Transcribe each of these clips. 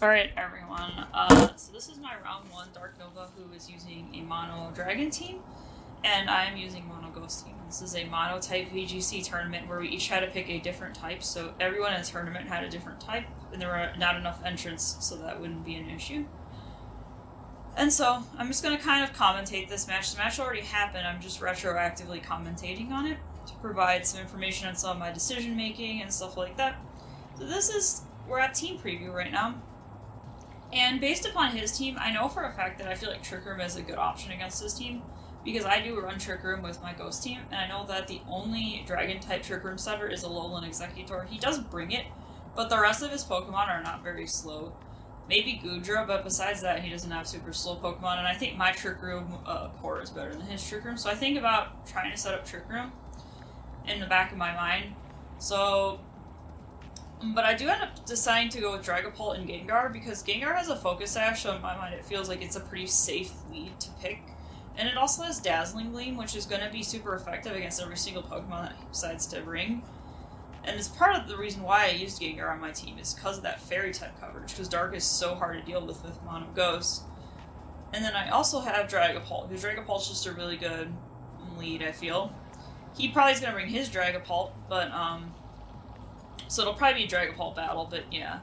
Alright everyone, so this is my round 1 DarkNova who is using a Mono Dragon team, and I am using Mono Ghost team. This is a Monotype VGC tournament where we each had to pick a different type, so everyone in the tournament had a different type, and there were not enough entrants so that wouldn't be an issue. And so, I'm just going to kind of commentate this match. The match already happened, I'm just retroactively commentating on it to provide some information on some of my decision making and stuff like that. So we're at team preview right now. And based upon his team, I know for a fact that I feel like Trick Room is a good option against his team, because I do run Trick Room with my Ghost team, and I know that the only Dragon-type Trick Room setter is Alolan Executor. He does bring it, but the rest of his Pokemon are not very slow. Maybe Goodra, but besides that, he doesn't have super slow Pokemon, and I think my Trick Room core is better than his Trick Room, so I think about trying to set up Trick Room in the back of my mind. But I do end up deciding to go with Dragapult and Gengar, because Gengar has a Focus Sash, so in my mind it feels like it's a pretty safe lead to pick. And it also has Dazzling Gleam, which is going to be super effective against every single Pokemon that he decides to bring. And it's part of the reason why I used Gengar on my team, is because of that Fairy-type coverage, because Dark is so hard to deal with Mono Ghost. And then I also have Dragapult, because Dragapult's just a really good lead, I feel. He probably is going to bring his Dragapult, but, so it'll probably be a Dragapult battle, but yeah.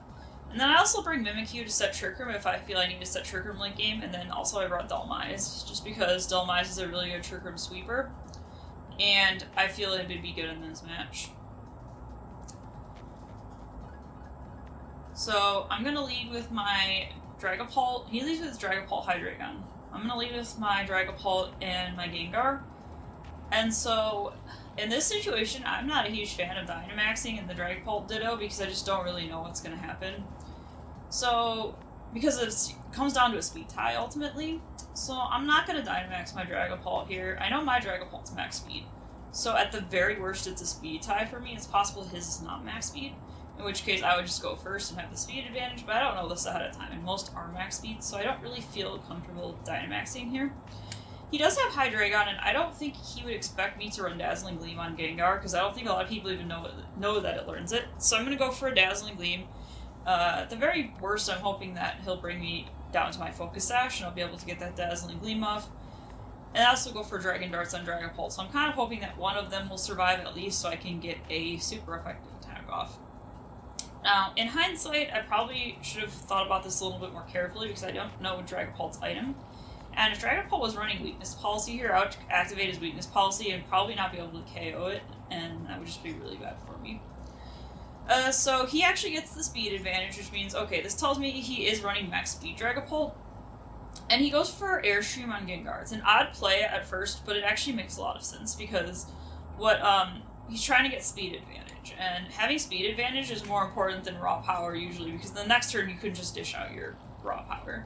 And then I also bring Mimikyu to set Trick Room if I feel I need to set Trick Room late game, and then also I brought Dhelmise, just because Dhelmise is a really good Trick Room sweeper, and I feel it would be good in this match. So I'm going to lead with my Dragapult. He leads with his Dragapult Hydreigon. I'm going to lead with my Dragapult and my Gengar. And so, in this situation, I'm not a huge fan of Dynamaxing in the Dragapult Ditto because I just don't really know what's going to happen. So, because it comes down to a speed tie ultimately, so I'm not going to Dynamax my Dragapult here. I know my Dragapult's max speed, so at the very worst it's a speed tie for me. It's possible his is not max speed, in which case I would just go first and have the speed advantage, but I don't know this ahead of time, and most are max speed, so I don't really feel comfortable Dynamaxing here. He does have Hydreigon, and I don't think he would expect me to run Dazzling Gleam on Gengar, because I don't think a lot of people even know that it learns it. So I'm going to go for a Dazzling Gleam. At the very worst, I'm hoping that he'll bring me down to my Focus Sash, and I'll be able to get that Dazzling Gleam off. And I also go for Dragon Darts on Dragapult, so I'm kind of hoping that one of them will survive at least, so I can get a super effective attack off. Now, in hindsight, I probably should have thought about this a little bit more carefully, because I don't know Dragapult's item. And if Dragapult was running Weakness Policy here, I would activate his Weakness Policy and probably not be able to KO it, and that would just be really bad for me. So he actually gets the speed advantage, which means, okay, this tells me he is running max speed Dragapult, and he goes for Airstream on Gengar. It's an odd play at first, but it actually makes a lot of sense, because he's trying to get speed advantage, and having speed advantage is more important than raw power usually, because the next turn you could just dish out your raw power.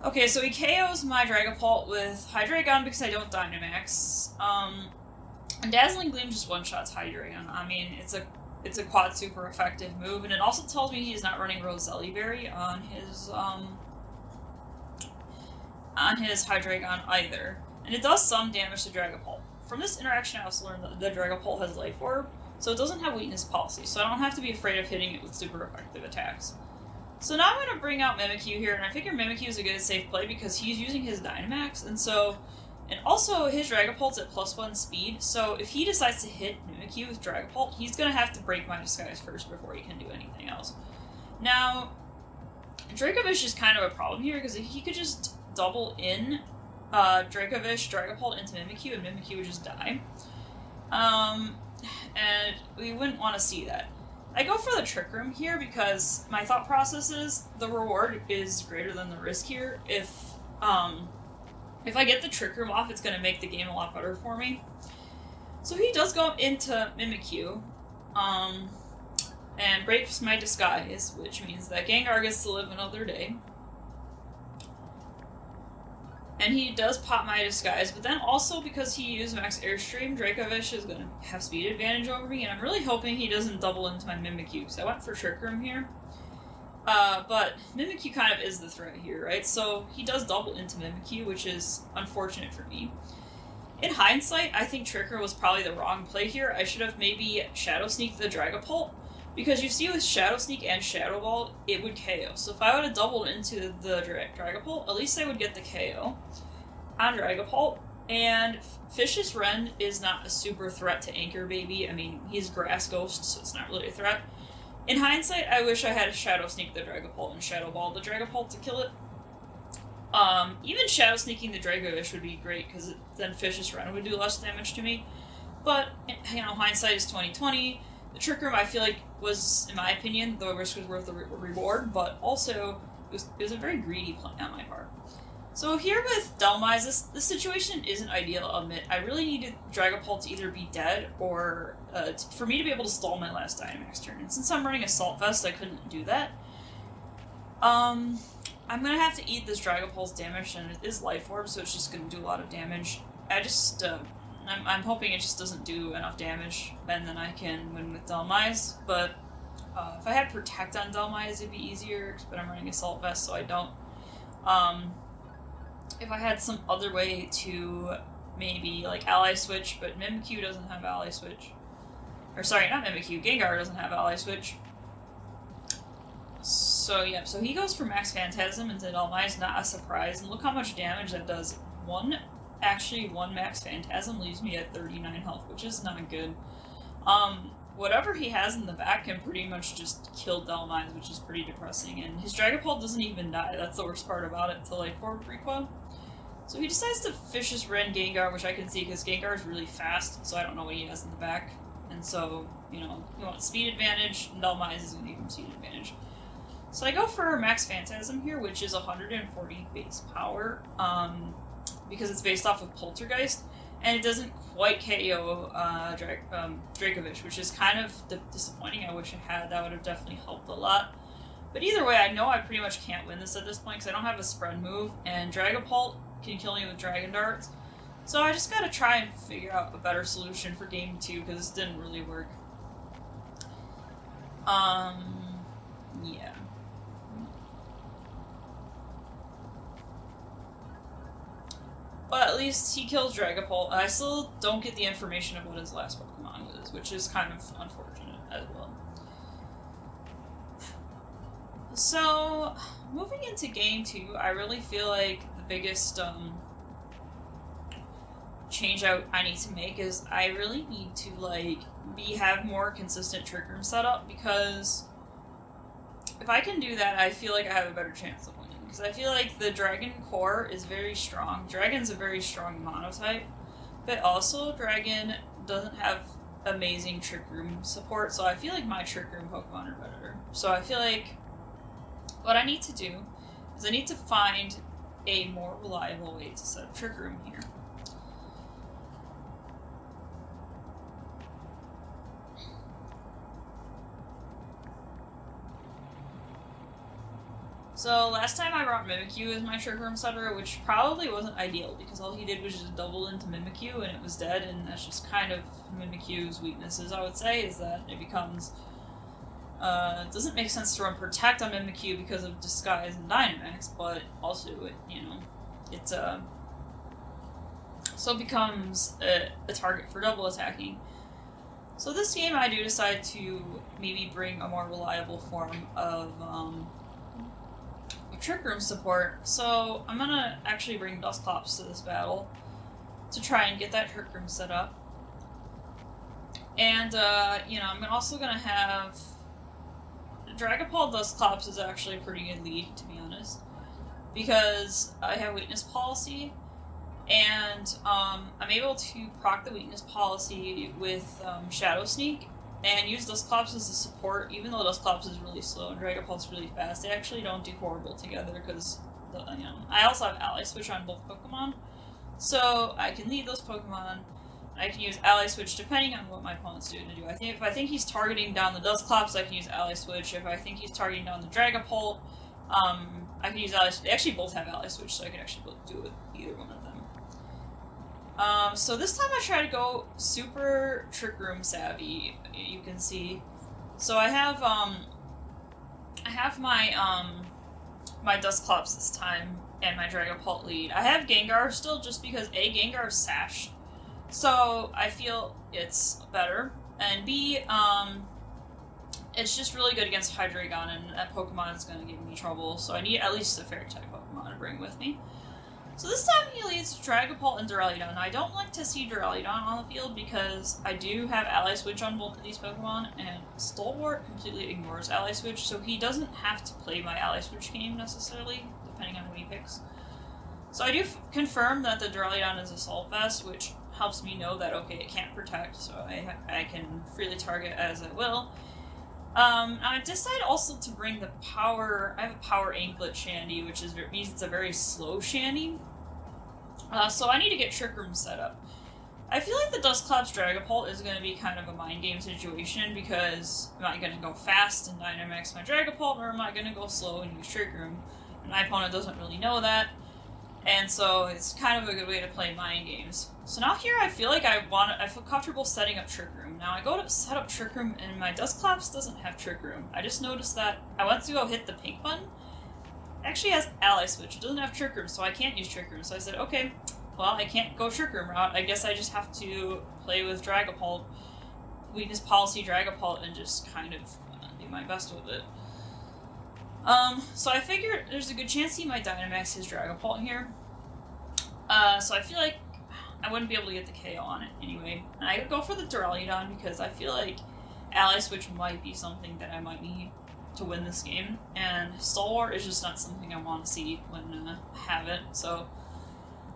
Okay, so he KOs my Dragapult with Hydreigon because I don't Dynamax. And Dazzling Gleam just one-shots Hydreigon. I mean, it's a quad super effective move, and it also tells me he's not running Roselli Berry on his Hydreigon either. And it does some damage to Dragapult. From this interaction, I also learned that the Dragapult has Life Orb, so it doesn't have Weakness Policy, so I don't have to be afraid of hitting it with super effective attacks. So now I'm going to bring out Mimikyu here, and I figure Mimikyu is a good safe play because he's using his Dynamax, and also his Dragapult's at +1 speed, so if he decides to hit Mimikyu with Dragapult, he's going to have to break my disguise first before he can do anything else. Now, Dracovish is kind of a problem here, because he could just double in Dracovish, Dragapult into Mimikyu, and Mimikyu would just die. And we wouldn't want to see that. I go for the Trick Room here because my thought process is the reward is greater than the risk here. If I get the Trick Room off, it's going to make the game a lot better for me. So he does go into Mimikyu, and breaks my disguise, which means that Gengar gets to live another day. And he does pop my disguise, but then also because he used Max Airstream, Dracovish is going to have speed advantage over me, and I'm really hoping he doesn't double into my Mimikyu, because I went for Trick Room here. But Mimikyu kind of is the threat here, right? So he does double into Mimikyu, which is unfortunate for me. In hindsight, I think Trick Room was probably the wrong play here. I should have maybe Shadow Sneaked the Dragapult, Because you see with Shadow Sneak and Shadow Ball, it would KO. So if I would have doubled into the Dragapult, at least I would get the KO on Dragapult. And Vicious Ren is not a super threat to Anchor Baby. I mean, he's Grass Ghost, so it's not really a threat. In hindsight, I wish I had a Shadow Sneak the Dragapult and Shadow Ball the Dragapult to kill it. Even Shadow Sneaking the Dragovish would be great, because then Vicious Ren would do less damage to me. But, you know, hindsight is 20/20. The Trick Room, I feel like, was, in my opinion, the risk was worth the reward, but also, it was a very greedy play on my part. So here with Dhelmise, this situation isn't ideal, I'll admit. I really needed Dragapult to either be dead, or for me to be able to stall my last Dynamax turn. And since I'm running Assault Vest, I couldn't do that. I'm gonna have to eat this Dragapult's damage, and it is Life Orb, so it's just gonna do a lot of damage. I'm hoping it just doesn't do enough damage, and then I can win with Dhelmise, but if I had Protect on Dhelmise, it'd be easier, but I'm running Assault Vest, so I don't. If I had some other way to maybe, like, Ally Switch, but Mimikyu doesn't have Ally Switch. Or, sorry, not Mimikyu, Gengar doesn't have Ally Switch. So, yeah, so he goes for Max Phantasm into Dhelmise, not a surprise, and look how much damage that does. One Max Phantasm leaves me at 39 health, which is not good. Whatever he has in the back can pretty much just kill Dhelmise, which is pretty depressing, and his Dragapult doesn't even die. That's the worst part about it, to Life Orb Requa. So he decides to Vicious Ren Gengar, which I can see, because Gengar is really fast, so I don't know what he has in the back. And so, you know, he wants speed advantage, and Dhelmise is going to give him speed advantage. So I go for Max Phantasm here, which is 140 base power, because it's based off of Poltergeist, and it doesn't quite KO Dracovish, which is kind of disappointing. I wish I had. That would have definitely helped a lot. But either way, I know I pretty much can't win this at this point, because I don't have a spread move, and Dragapult can kill me with Dragon Darts. So I just gotta try and figure out a better solution for game 2, because this didn't really work. Yeah. But at least he kills Dragapult. I still don't get the information of what his last Pokemon is, which is kind of unfortunate as well. So, moving into game 2, I really feel like the biggest change out I need to make is I really need to, like, have more consistent Trick Room setup, because if I can do that, I feel like I have a better chance of winning. Because I feel like the Dragon core is very strong. Dragon's a very strong Monotype, but also Dragon doesn't have amazing Trick Room support, so I feel like my Trick Room Pokemon are better. So I feel like what I need to do is I need to find a more reliable way to set up Trick Room here. So last time I brought Mimikyu as my Trick Room setter, which probably wasn't ideal, because all he did was just double into Mimikyu and it was dead, and that's just kind of Mimikyu's weaknesses, I would say, is that it becomes... it doesn't make sense to run Protect on Mimikyu because of Disguise and Dynamax, but also, it so it becomes a target for double attacking. So this game I do decide to maybe bring a more reliable form of Trick Room support. So I'm gonna actually bring Dusclops to this battle to try and get that Trick Room set up. And, I'm also gonna have... Dragapult Dusclops is actually a pretty good lead, to be honest, because I have Weakness Policy, and I'm able to proc the Weakness Policy with Shadow Sneak, and use Dusclops as a support, even though Dusclops is really slow and Dragapult's really fast. They actually don't do horrible together, because, I also have Ally Switch on both Pokemon, so I can lead those Pokemon. I can use Ally Switch depending on what my opponent's doing to do. If I think he's targeting down the Dusclops, I can use Ally Switch. If I think he's targeting down the Dragapult, I can use Ally Switch. They actually both have Ally Switch, so I can actually do it with either one of them. So this time I try to go super Trick Room savvy, you can see. So I have my my Dusclops this time, and my Dragapult lead. I have Gengar still, just because A, Gengar is sashed, so I feel it's better, and B, it's just really good against Hydreigon, and that Pokemon is going to give me trouble, so I need at least a Fairy-type Pokemon to bring with me. So this time he leads Dragapult and Duraludon. Now, I don't like to see Duraludon on the field because I do have Ally Switch on both of these Pokemon, and Stalwart completely ignores Ally Switch, so he doesn't have to play my Ally Switch game necessarily, depending on who he picks. So I do confirm that the Duraludon is Assault Vest, which helps me know that, okay, it can't protect, so I can freely target as I will. I decided also to bring the Power... I have a Power Anklet Shandy, which means it's a very slow Shandy. So I need to get Trick Room set up. I feel like the Dusclops Dragapult is going to be kind of a mind game situation, because am I going to go fast and Dynamax my Dragapult, or am I going to go slow and use Trick Room? And my opponent doesn't really know that, and so it's kind of a good way to play mind games. So now here I feel like I feel comfortable setting up Trick Room. Now I go to set up Trick Room, and my Dusclops doesn't have Trick Room. I just noticed that I went to go hit the pink button. It actually has Ally Switch. It doesn't have Trick Room, so I can't use Trick Room. So I said, okay, well, I can't go Trick Room route. I guess I just have to play with Dragapult, Weakness Policy Dragapult, and just kind of do my best with it. So I figured there's a good chance he might Dynamax his Dragapult here. So I feel like I wouldn't be able to get the KO on it anyway. And I would go for the Duraludon because I feel like Ally Switch might be something that I might need to win this game, and Stalwart is just not something I want to see when I have it. So,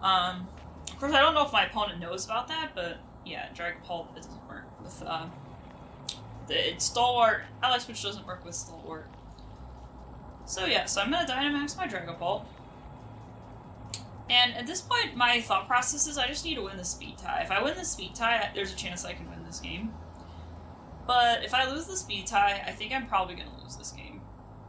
of course, I don't know if my opponent knows about that, but yeah, Dragapult doesn't work with the Stalwart. Ally Switch doesn't work with Stalwart. So yeah, so I'm gonna Dynamax my Dragapult. And at this point, my thought process is I just need to win the speed tie. If I win the speed tie, there's a chance I can win this game. But if I lose the speed tie, I think I'm probably going to lose this game.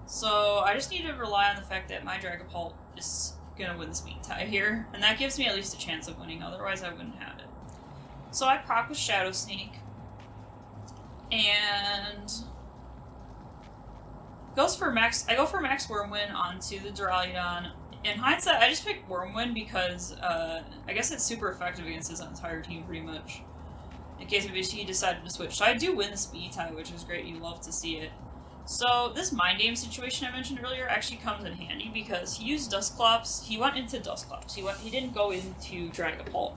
So I just need to rely on the fact that my Dragapult is going to win the speed tie here. And that gives me at least a chance of winning, otherwise I wouldn't have it. So I proc with Shadow Sneak. And I go for Max Wormwind onto the Duraludon. In hindsight, I just picked Wormwind because I guess it's super effective against his entire team pretty much, in case he decided to switch. So I do win the speed tie, which is great. You love to see it. So this mind game situation I mentioned earlier actually comes in handy because he used Dusclops. He went into Dusclops. He didn't go into Dragapult.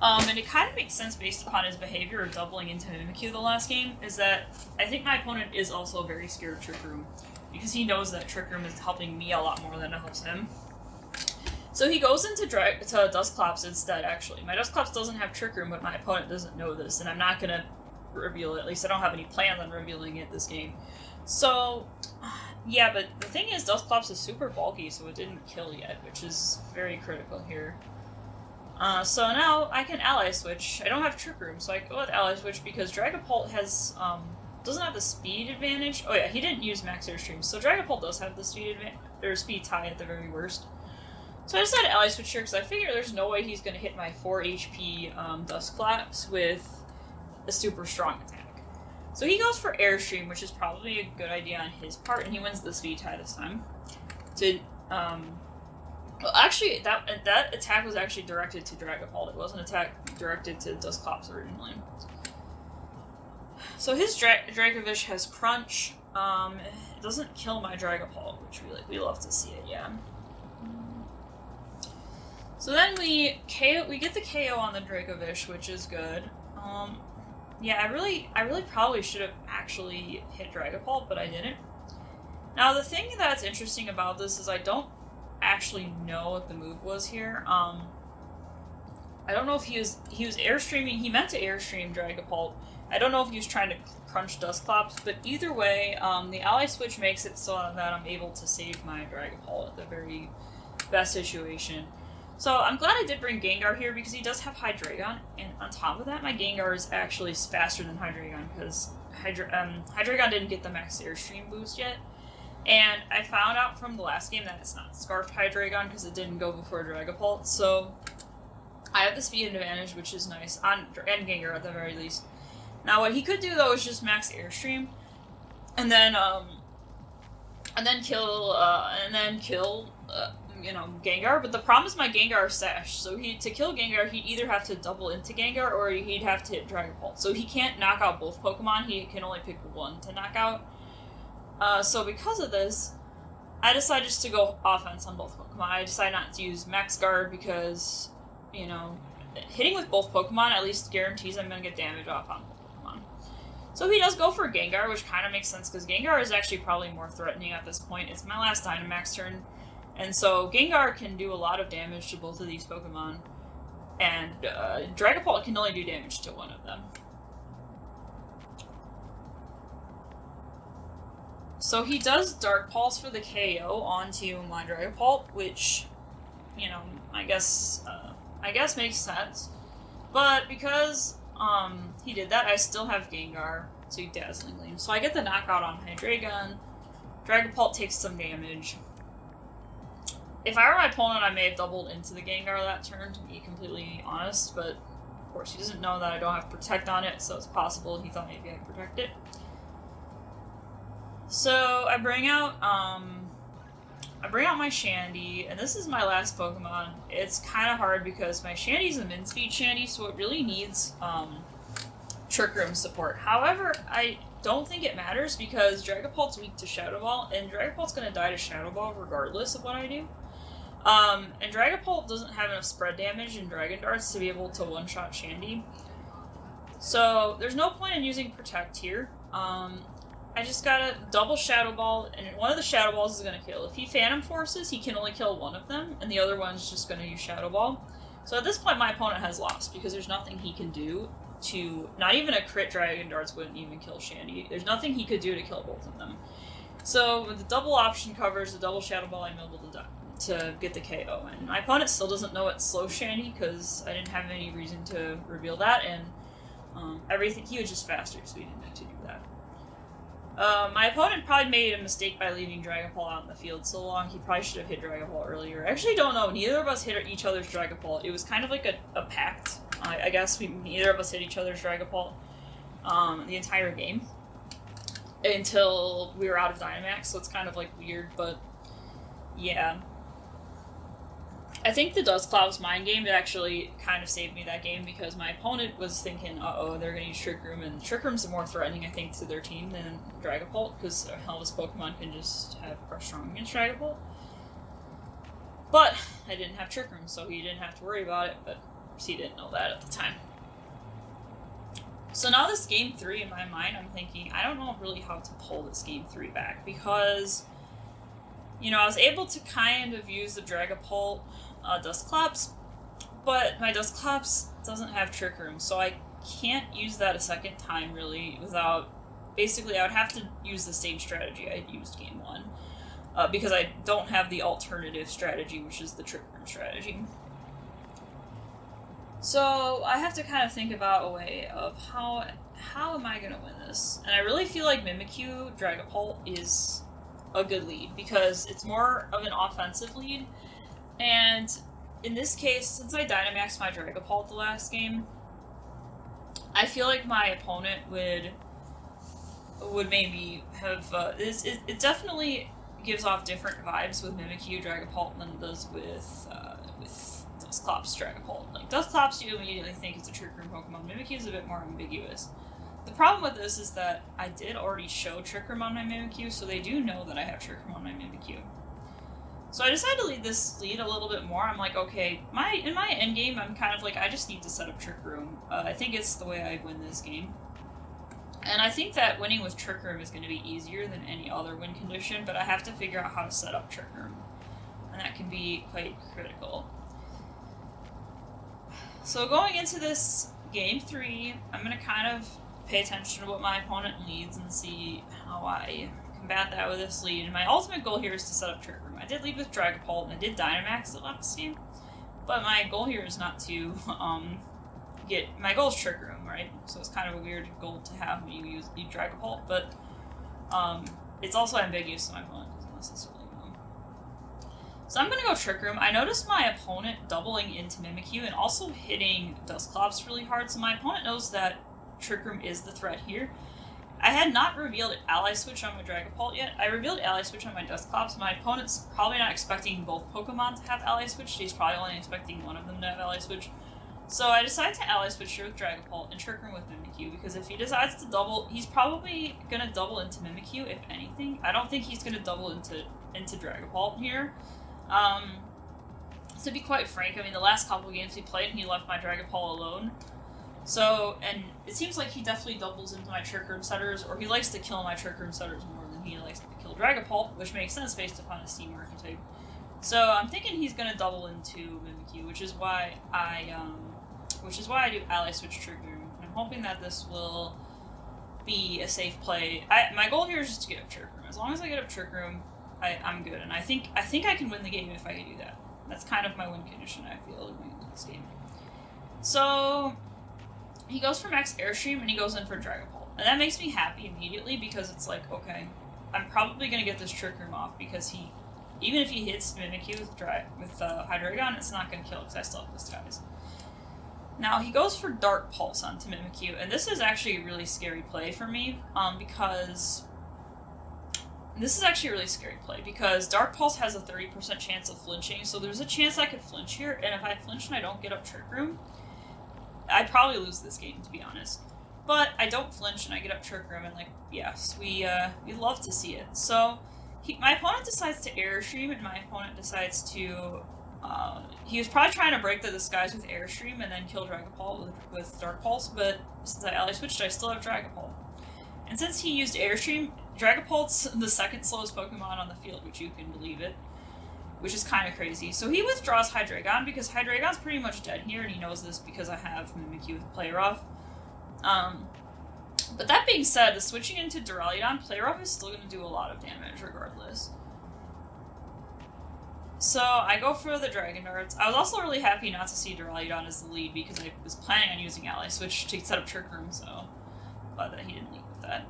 And it kind of makes sense based upon his behavior of doubling into Mimikyu the last game, is that I think my opponent is also very scared of Trick Room, because he knows that Trick Room is helping me a lot more than it helps him. So he goes into Dusclops instead, actually. My Dusclops doesn't have Trick Room, but my opponent doesn't know this, and I'm not going to reveal it. At least I don't have any plans on revealing it this game. So, yeah, but the thing is, Dusclops is super bulky, so it didn't kill yet, which is very critical here. So now I can Ally Switch. I don't have Trick Room, so I go with Ally Switch because Dragapult has, doesn't have the speed advantage. Oh yeah, he didn't use Max Airstream, so Dragapult does have the speed speed tie at the very worst. So I decided to Ally Switch here because I figure there's no way he's going to hit my 4 HP Dusclops with a super strong attack. So he goes for Airstream, which is probably a good idea on his part, and he wins the speed tie this time. Well, actually, that attack was actually directed to Dragapult. It wasn't an attack directed to Dusclops originally. So his Dracovish has Crunch. It doesn't kill my Dragapult, which we love to see it, yeah. So then we get the KO on the Dracovish, which is good. Yeah, I really probably should have actually hit Dragapult, but I didn't. Now the thing that's interesting about this is I don't actually know what the move was here. I don't know if he was Airstreaming. He meant to Airstream Dragapult. I don't know if he was trying to crunch Dusclops, but either way, the Ally Switch makes it so that I'm able to save my Dragapult at the very best situation. So I'm glad I did bring Gengar here because he does have Hydreigon, and on top of that, my Gengar is actually faster than Hydreigon because Hydreigon didn't get the Max Airstream boost yet. And I found out from the last game that it's not Scarfed Hydreigon because it didn't go before Dragapult, so I have the speed advantage, which is nice, and Gengar at the very least. Now what he could do though is just Max Airstream, and then kill Gengar, but the problem is my Gengar is Sash, so to kill Gengar, he'd either have to double into Gengar, or he'd have to hit Dragapult. So he can't knock out both Pokemon, he can only pick one to knock out. So because of this, I decide just to go offense on both Pokemon. I decide not to use Max Guard because, you know, hitting with both Pokemon at least guarantees I'm going to get damage off on both Pokemon. So he does go for Gengar, which kind of makes sense because Gengar is actually probably more threatening at this point. It's my last Dynamax turn, and so Gengar can do a lot of damage to both of these Pokemon, and Dragapult can only do damage to one of them. So he does Dark Pulse for the KO onto my Dragapult, which, you know, I guess makes sense. But because he did that, I still have Gengar to Dazzling Gleam. So I get the knockout on Hydreigon. Dragapult takes some damage. If I were my opponent, I may have doubled into the Gengar that turn, to be completely honest, but of course he doesn't know that I don't have Protect on it, so it's possible he thought maybe I'd Protect it. So I bring out my Shandy, and this is my last Pokemon. It's kind of hard because my Shandy's a min-speed Shandy, so it really needs Trick Room support. However, I don't think it matters because Dragapult's weak to Shadow Ball, and Dragapult's going to die to Shadow Ball regardless of what I do. And Dragapult doesn't have enough spread damage in Dragon Darts to be able to one-shot Shandy. So there's no point in using Protect here. I just gotta double Shadow Ball, and one of the Shadow Balls is gonna kill. If he Phantom Forces, he can only kill one of them, and the other one's just gonna use Shadow Ball. So at this point, my opponent has lost, because there's nothing he can do to... Not even a crit Dragon Darts wouldn't even kill Shandy. There's nothing he could do to kill both of them. So with the double option covers, the double Shadow Ball, I'm able to get the KO. And my opponent still doesn't know it's slow Shandy, because I didn't have any reason to reveal that, and everything... He was just faster, so he didn't need to do that. My opponent probably made a mistake by leaving Dragapult out in the field so long. He probably should have hit Dragapult earlier. I actually don't know. Neither of us hit each other's Dragapult. It was kind of like a pact. I guess neither of us hit each other's Dragapult the entire game until we were out of Dynamax, so it's kind of like weird, but yeah. I think the Dusclops Mind Game actually kind of saved me that game because my opponent was thinking, uh-oh, they're going to use Trick Room, and Trick Room's more threatening, I think, to their team than Dragapult, because hell, this Pokemon can just have Crush Strong against Dragapult. But I didn't have Trick Room, so he didn't have to worry about it, but he didn't know that at the time. So now this Game 3, in my mind, I'm thinking, I don't know really how to pull this Game 3 back, because, you know, I was able to kind of use the Dragapult Dusclops, but my Dusclops doesn't have Trick Room, so I can't use that a second time, really, without... Basically, I would have to use the same strategy I used Game 1, because I don't have the alternative strategy, which is the Trick Room strategy. So I have to kind of think about a way of how am I going to win this? And I really feel like Mimikyu Dragapult is a good lead, because it's more of an offensive lead. And in this case, since I Dynamaxed my Dragapult the last game, I feel like my opponent would maybe have... It definitely gives off different vibes with Mimikyu Dragapult than it does with Dusclops Dragapult. Like, Dusclops you immediately think it's a Trick Room Pokemon. Mimikyu is a bit more ambiguous. The problem with this is that I did already show Trick Room on my Mimikyu, so they do know that I have Trick Room on my Mimikyu. So I decided to lead this lead a little bit more. I'm like, okay, in my endgame, I'm kind of like, I just need to set up Trick Room. I think it's the way I win this game. And I think that winning with Trick Room is going to be easier than any other win condition, but I have to figure out how to set up Trick Room. And that can be quite critical. So going into this Game 3, I'm going to kind of pay attention to what my opponent leads and see how I combat that with this lead. And my ultimate goal here is to set up Trick Room. I did lead with Dragapult, and I did Dynamax the last game, but my goal here is not to my goal is Trick Room, right? So it's kind of a weird goal to have when you lead Dragapult, but it's also ambiguous, so my opponent doesn't necessarily know. So I'm going to go Trick Room. I noticed my opponent doubling into Mimikyu and also hitting Dusclops really hard, so my opponent knows that Trick Room is the threat here. I had not revealed Ally Switch on my Dragapult yet. I revealed Ally Switch on my Dusclops. My opponent's probably not expecting both Pokemon to have Ally Switch. He's probably only expecting one of them to have Ally Switch. So I decided to ally switch here with Dragapult and Trick Room with Mimikyu, because if he decides to double, he's probably going to double into Mimikyu, if anything. I don't think he's going to double into Dragapult here. To be quite frank, I mean, the last couple games he played, he left my Dragapult alone. So, and it seems like he definitely doubles into my Trick Room setters, or he likes to kill my Trick Room setters more than he likes to kill Dragapult, which makes sense based upon his Steam archetype. So I'm thinking he's going to double into Mimikyu, which is why I do ally switch Trick Room. I'm hoping that this will be a safe play. My goal here is just to get up Trick Room. As long as I get up Trick Room, I'm good, and I think I can win the game if I can do that. That's kind of my win condition, I feel, going into this game. So he goes for max Airstream, and he goes in for Dragapult. And that makes me happy immediately, because it's like, okay, I'm probably going to get this Trick Room off, because even if he hits Mimikyu with Hydreigon, it's not going to kill, because I still have Disguise. Now, he goes for Dark Pulse onto Mimikyu, and this is actually a really scary play for me, because Dark Pulse has a 30% chance of flinching, so there's a chance I could flinch here, and if I flinch and I don't get up Trick Room, I'd probably lose this game, to be honest. But I don't flinch and I get up Trick Room, and yes, we love to see it. So my opponent decides to Airstream, and my opponent decides to he was probably trying to break the Disguise with Airstream and then kill Dragapult with Dark Pulse, but since I ally switched, I still have Dragapult. And since he used Airstream, Dragapult's the second slowest Pokemon on the field, which you can believe it, which is kind of crazy. So he withdraws Hydreigon, because Hydreigon's pretty much dead here, and he knows this because I have Mimikyu with Play Rough. But that being said, the switching into Duraludon, Play Rough is still going to do a lot of damage regardless. So I go for the Dragon Darts. I was also really happy not to see Duraludon as the lead, because I was planning on using Ally Switch to set up Trick Room, so glad that he didn't lead with that.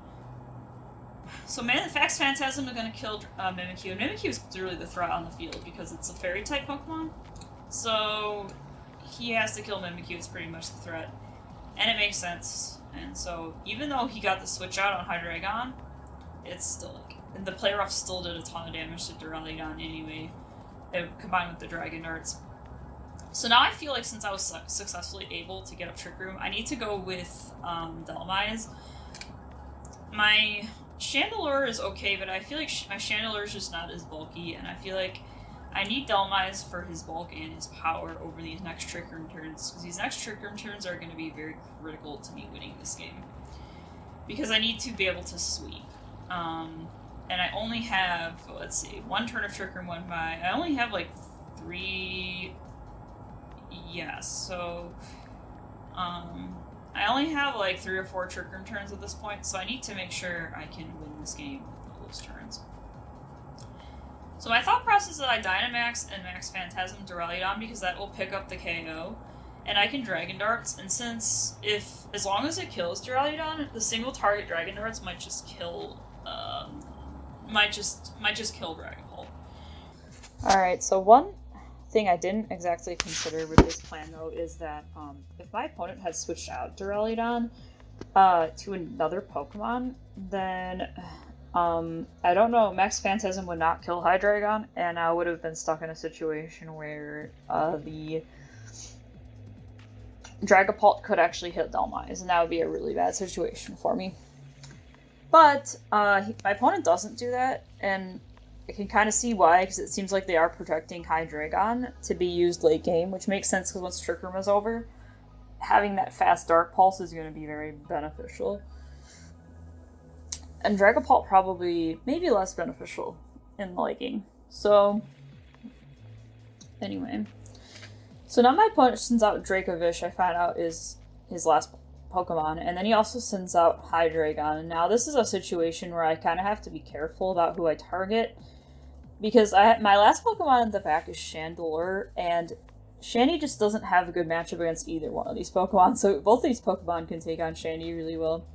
So Fax Phantasm is going to kill Mimikyu. Mimikyu is really the threat on the field, because it's a Fairy-type Pokemon. So he has to kill Mimikyu, it's pretty much the threat. And it makes sense. And so even though he got the switch out on Hydreigon, it's still and the Play Rough still did a ton of damage to Duraludon anyway, combined with the Dragon Darts. So now I feel like since I was successfully able to get up Trick Room, I need to go with Dhelmise. My Chandelure is okay, but I feel like my Chandelure is just not as bulky, and I feel like I need Dhelmise for his bulk and his power over these next Trick Room turns, because these next Trick Room turns are going to be very critical to me winning this game. Because I need to be able to sweep. And I only have, let's see, one turn of Trick Room, I only have like 3, so, I only have like 3 or 4 Trick Room turns at this point, so I need to make sure I can win this game with those turns. So my thought process is that I Dynamax and Max Phantasm Duraludon, because that will pick up the KO, and I can Dragon Darts, and as long as it kills Duraludon, the single target Dragon Darts might just kill, kill Dragapult. Alright, so one thing I didn't exactly consider with this plan, though, is that if my opponent had switched out Duraludon to another Pokemon, then I don't know, Max Phantasm would not kill Hydreigon, and I would have been stuck in a situation where the Dragapult could actually hit Dhelmise, and that would be a really bad situation for me. But my opponent doesn't do that, and I can kind of see why, because it seems like they are protecting Hydreigon to be used late game, which makes sense because once Trick Room is over, having that fast Dark Pulse is going to be very beneficial. And Dragapult probably maybe less beneficial in the late game. So, anyway. So now my opponent sends out Dracovish, I find out is his last Pokemon, and then he also sends out Hydreigon. And now this is a situation where I kind of have to be careful about who I target, because my last Pokemon in the back is Chandelure, and Shandy just doesn't have a good matchup against either one of these Pokemon, so both these Pokemon can take on Shandy really well.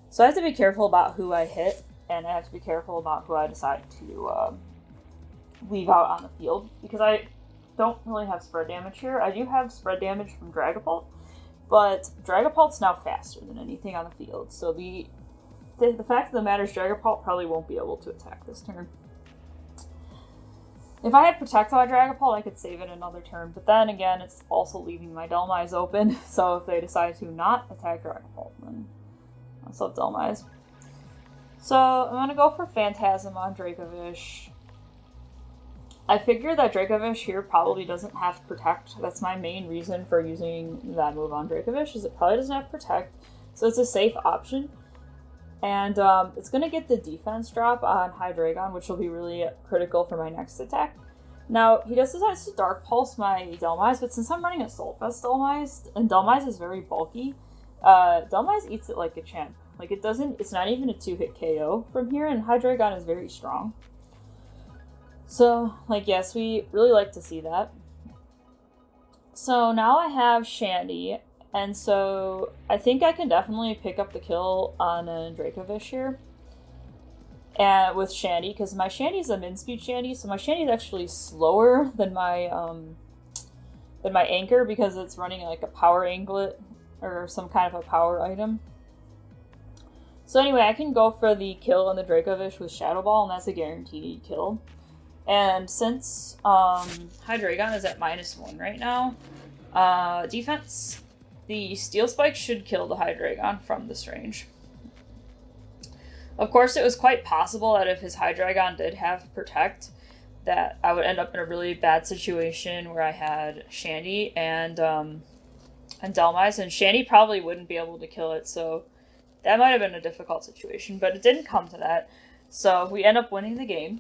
So I have to be careful about who I hit, and I have to be careful about who I decide to leave out on the field, because I don't really have spread damage here. I do have spread damage from Dragapult, but Dragapult's now faster than anything on the field, so the fact of the matter is Dragapult probably won't be able to attack this turn. If I had Protect on my Dragapult, I could save it another turn, but then again, it's also leaving my Dhelmise open, so if they decide to not attack Dragapult, then I'll still have Dhelmise. So, I'm gonna go for Phantasm on Dracovish. I figure that Dracovish here probably doesn't have Protect. That's my main reason for using that move on Dracovish, is it probably doesn't have Protect, so it's a safe option. And it's going to get the defense drop on Hydreigon, which will be really critical for my next attack. Now, he just decides to Dark Pulse my Dhelmise, but since I'm running a Soulfest Dhelmise, and Dhelmise is very bulky, Dhelmise eats it like a champ. Like, it's not even a 2-hit KO from here, and Hydreigon is very strong. So, like, yes, we really like to see that. So now I have Shandy, and so I think I can definitely pick up the kill on a Dracovish here. And with Shandy, because my Shandy is a min-speed Shandy, so my Shandy is actually slower than my Anchor because it's running like a power anklet or some kind of a power item. So anyway, I can go for the kill on the Dracovish with Shadow Ball, and that's a guaranteed kill. And since Hydreigon is at -1 right now, defense, the Steel Spike should kill the Hydreigon from this range. Of course, it was quite possible that if his Hydreigon did have Protect, that I would end up in a really bad situation where I had Shandy and Dhelmise, and Shandy probably wouldn't be able to kill it, so that might have been a difficult situation, but it didn't come to that. So we end up winning the game.